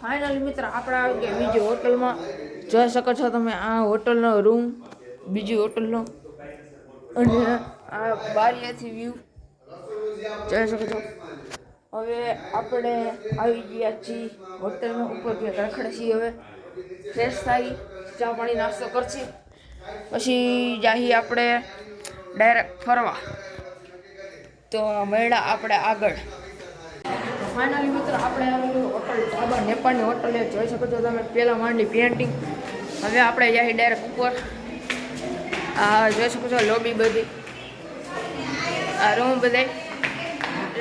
Finally મિત્ર આપણે આવી ગયા બીજી હોટલમાં. જોઈ શકો છો તમે આ હોટલનો રૂમ, બીજી હોટલનો, અને આ બારીએથી વ્યૂ જોઈ શકો છો. હવે આપણે આવી ગયા છીએ હોટલમાં. ઉપર ગયા રખડે છીએ. હવે ફ્રેશ થઈ ચા પાણી નાસ્તો કરશી, પછી જાહી આપણે ડાયરેક્ટ ફરવા. તો મળ્યા આપણે આગળ. ફાઇનલી મિત્ર આપણે આવી હોટલ ઢાબા નેપાળની હોટલ જોઈ શકો છો તમે. પહેલાં માંડી પેન્ટિંગ. હવે આપણે જાય ડાયરેક્ટ ઉપર. આ જોઈ શકો છો લોબી બધી, આ રૂમ બધા.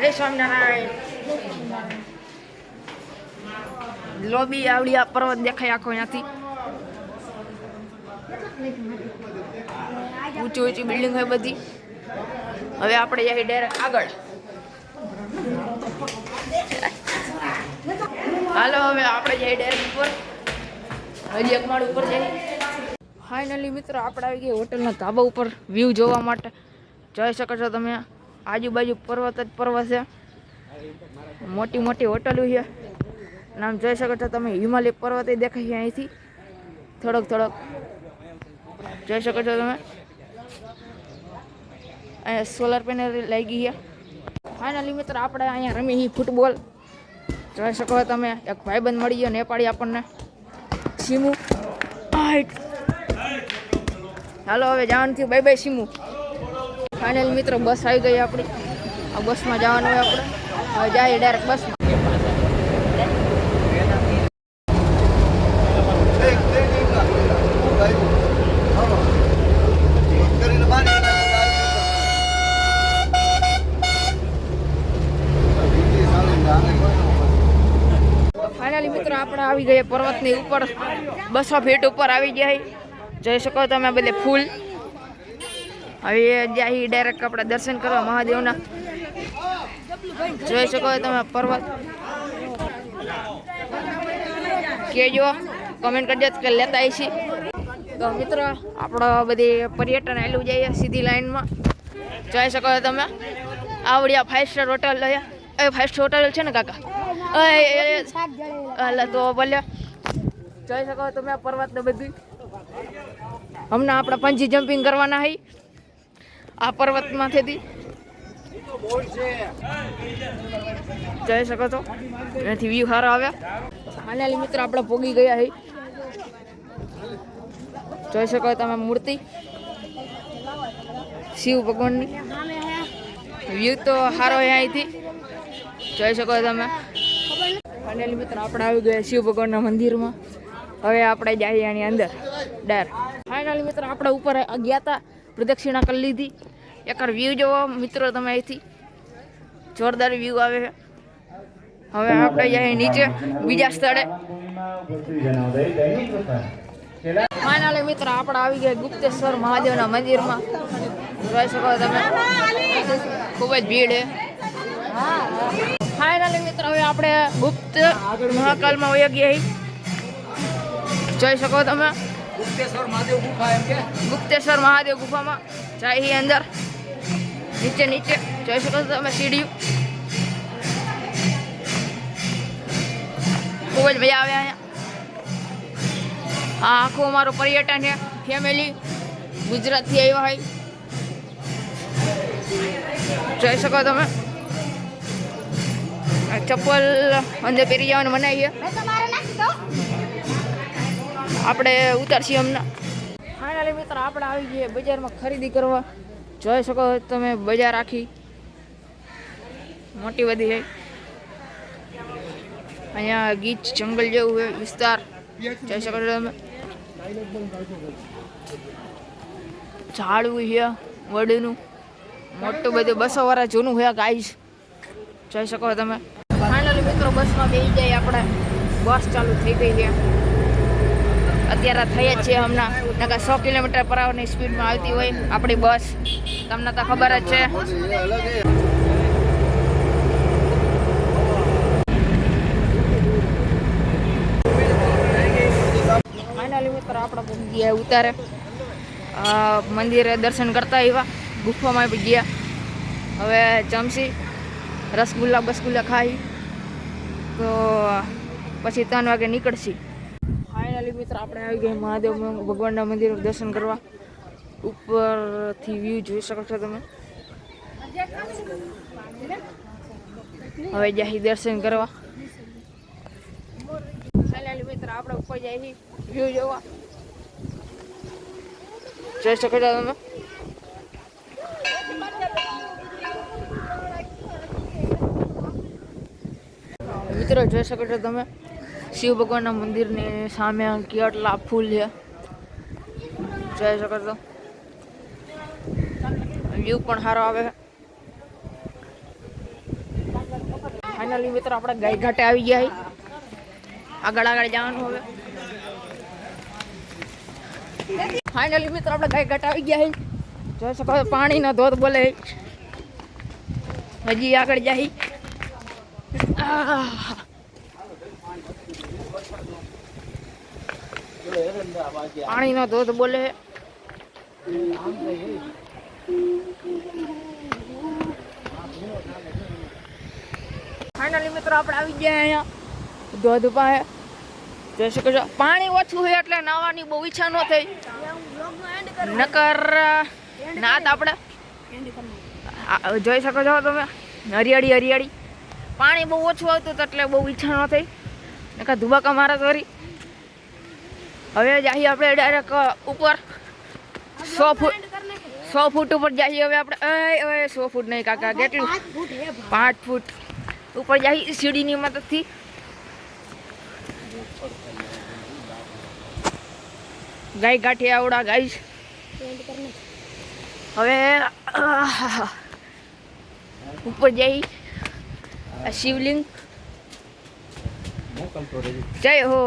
જય સ્વામિનારાયણ. લોબી આવડી આ પર્વત દેખાય આખો ત્યાંથી. ઊંચી ઊંચી બિલ્ડિંગ હોય બધી. હવે આપણે જાય ડાયરેક્ટ આગળ. હાલો હવે આપણે જઈએ ડાયરેક્ટ ઉપર. હજી એક માળ ઉપર જઈએ. ફાઇનલી મિત્રો આપણે આવી ગયા હોટલના ધાબા ઉપર વ્યૂ જોવા માટે. જોઈ શકો છો તમે આજુબાજુ પર્વત જ પર્વત છે. મોટી મોટી હોટલો છે. નામ જોઈ શકો છો તમે. હિમાલય પર્વત દેખાય છે અહીંથી થોડોક થોડોક. જોઈ શકો છો તમે. અહીંયા સોલાર પેનલ લાગી છે. ફાઇનલી મિત્રો આપણે અહીંયા રમી ફૂટબોલ. જોઈ શકો તમે એક ભાઈબંધ મળી ગયો નેપાળી આપણને, સીમુ. હાલો હવે જવાનું થયું. Bye bye સીમુ. ફાઇનલી મિત્રો બસ આવી ગઈ આપણી. આ બસમાં જવાનું હોય આપણે. હવે જાય ડાયરેક્ટ બસમાં. ફાઇનલી મિત્રો આપણે આવી ગયા પર્વતની ઉપર. 200 ફીટ ઉપર આવી ગયા. જોઈ શકો તમે બધે ફૂલ. હવે જાય ડાયરેક્ટ આપણે દર્શન કરવા મહાદેવના. જોઈ શકો તમે પર્વત. કેજો કમેન્ટ કરજો કે લેતા આવીશી. તો મિત્રો આપણો બધી પર્યટન આવેલું જઈએ સીધી લાઈનમાં. જોઈ શકો તમે આવડિયા 5 સ્ટાર હોટલ. એ 5 સ્ટાર હોટલ છે ને કાકા? તો બોલે જોઈ શકો તમે પર્વત ને બધું. હમણાં આપણે પંચી જમ્પિંગ કરવાના હઈ આ પર્વતમાંથી. જોઈ શકો છો એનાથી વ્યૂ સારો આવ્યા. ફાઇનલી મિત્રો આપણે પોગી ગયા હઈ. જોઈ શકો તમે મૂર્તિ શિવ ભગવાનની. વ્યૂ તો સારો હોય અહીંથી. જોઈ શકો તમે. ફાઇનલી મિત્રો આપણે આવી ગયા શિવ ભગવાનના મંદિરમાં. હવે આપણે જઈએ આની અંદર ડાયરેક્ટ. ફાઇનલી મિત્રો આપણે ઉપર ગયા હતા, પ્રદક્ષિણા કરી લીધી. એકવાર વ્યૂ જોવો મિત્રો તમે અહીંથી. જોરદાર વ્યૂ આવે છે. હવે આપણે જઈએ નીચે બીજા સ્થળે. ફાઇનલી મિત્રો આપણે આવી ગયા ગુપ્તેશ્વર મહાદેવના મંદિરમાં. જોઈ શકો તમે ખૂબ જ ભીડ છે. ફાઇનલી મિત્રો હવે આપણે ગુપ્ત મહાકાલમાં વયા ગયા. જોઈ શકો તમે ગુપ્તેશ્વર મહાદેવ ગુફા. એમ કે ગુપ્તેશ્વર મહાદેવ ગુફામાં જાય અંદર. નીચે નીચે જોઈ શકો તમે સીડીઓ. ખૂબ જ મજા આવે અહીંયા. આ આખું અમારું પર્યટન છે. ફેમિલી ગુજરાતથી આવ્યા હોય. જોઈ શકો તમે ચપ્પલ અંદર પહેરી જવાનું મનાઈએ. આપણે ઉતારશીએ હમણાં. ફાઇનલી મિત્રો આપણે આવી જઈએ બજારમાં ખરીદી કરવા. જોઈ શકો તમે બજાર આખી મોટી બધી છે. અહીંયા ગીચ જંગલ જેવું છે વિસ્તાર. જોઈ શકો છો તમે. ઝાડવું છે વડનું મોટું બધું 200 વર્ષ જૂનું છે ગાઈસ. જોઈ શકો તમે. ફાઇનલી મિત્રો બસમાં બેસી જાય આપણે. બસ ચાલુ થઈ ગઈ છે અત્યારે. થઈ જ છે હમણાં. નકા 100 કિલોમીટર પર આવરની સ્પીડમાં આવતી હોય આપણી બસ. તમને તો ખબર જ છે. ફાઇનલી મિત્રો આપણે પહોંચી ગયા ઉતારે. મંદિરે દર્શન કરતા આવ્યા. ગુફામાં ગયા. હવે જમશી રસગુલ્લા બસગુલ્લા ખાઈ. તો પછી 3 વાગે નીકળશી. ફાઇનલી મિત્ર આપણે આવી ગયા મહાદેવ ભગવાનના મંદિર દર્શન કરવા. ઉપરથી વ્યૂ જોઈ શકો છો તમે. હવે જાહી દર્શન કરવા. ફાઇનલી મિત્ર આપણે ઉપર જઈએ વ્યૂ જોવા. જોઈ શકો છો તમે. મિત્રો જોઈ શકો છો તમે શિવ ભગવાનના મંદિરની સામે કેટલા ફૂલ છે જોઈ શકો છો. વ્યૂ પણ સારો આવે. ફાઇનલી મિત્રો આપણે ગાય ઘાટે આવી ગયા. આગળ જવાનું હવે. ફાઇનલી મિત્રો આપણે ગાય ઘાટે આવી ગયા. જોઈ શકો છો પાણીનો ધોધ બોલે. હજી આગળ જાય. પાણીનો ધોધ બોલે. ફાઇનલી મિત્રો આપણે આવી ગયા અહીંયા ધોધ પાસે. જોઈ શકો છો પાણી ઓછું હોય એટલે નાવાની બહુ ઈચ્છા ન થઈ. નકર નાત આપણે જોઈ શકો છો તમે હરિયાળી. પાણી બહુ ઓછું આવતું એટલે બહુ ઈચ્છા ન થઈ. નકર ધુબાકા મારા કરી. હવે જઈએ આપણે ડાયરેક્ટ ઉપર 100 ફૂટ ઉપર જઈએ. હવે આપણે 100 ફૂટ નહીં કાકા કેટલું 5 ફૂટ ઉપર જઈએ સીડીની મદદથી. ગાય ગાંઠી આવડા ગાઈશ. હવે ઉપર જઈ શિવલિંગ. જય હો.